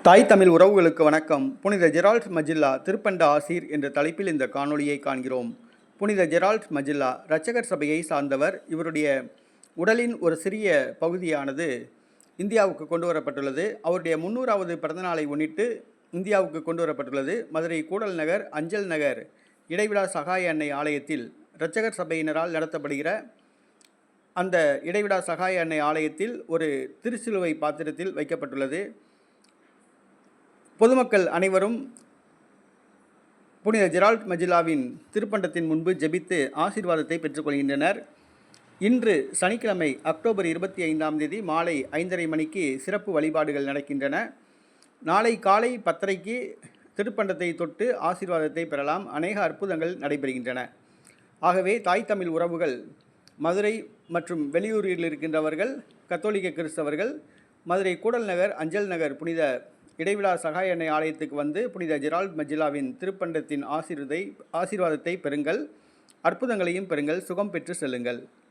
தாய் தமிழ் உறவுகளுக்கு வணக்கம். புனித ஜெரால்ட் மஜில்லா திருப்பண்ட ஆசீர் என்ற தலைப்பில் இந்த காணொளியை காண்கிறோம். புனித ஜெரால்ட் மஜில்லா இரட்சகர் சபையை சார்ந்தவர். இவருடைய உடலின் ஒரு சிறிய பகுதியானது இந்தியாவுக்கு கொண்டு வரப்பட்டுள்ளது. அவருடைய 300வது பிறந்தநாளை முன்னிட்டு இந்தியாவுக்கு கொண்டு வரப்பட்டுள்ளது. மதுரை கூடல் நகர் அஞ்சல் நகர் இடைவிடா சகாய அன்னை ஆலயத்தில் இரட்சகர் சபையினரால் நடத்தப்படுகிற அந்த இடைவிடா சகாய அன்னை ஆலயத்தில் ஒரு திருச்சிலுவை பாத்திரத்தில் வைக்கப்பட்டுள்ளது. பொதுமக்கள் அனைவரும் புனித ஜெரால்ட் மஜில்லாவின் திருப்பண்டத்தின் முன்பு ஜெபித்து ஆசீர்வாதத்தை பெற்றுக்கொள்கின்றனர். இன்று சனிக்கிழமை அக்டோபர் 25ஆம் தேதி மாலை 5:30 மணிக்கு சிறப்பு வழிபாடுகள் நடக்கின்றன. நாளை காலை 10:30க்கு திருப்பண்டத்தை தொட்டு ஆசீர்வாதத்தை பெறலாம். அநேக அற்புதங்கள் நடைபெறுகின்றன. ஆகவே தாய் தமிழ் உறவுகள், மதுரை மற்றும் வெளியூரில் இருக்கின்றவர்கள், கத்தோலிக்க கிறிஸ்தவர்கள், மதுரை கூடல் நகர் அஞ்சல் நகர் புனித இடைவிடா சகாய அன்னை ஆலயத்துக்கு வந்து புனித ஜெரால்ட் மஜில்லாவின் திருப்பண்டத்தின் ஆசீர்வாதத்தை பெறுங்கள். அற்புதங்களையும் பெறுங்கள். சுகம் பெற்று செல்லுங்கள்.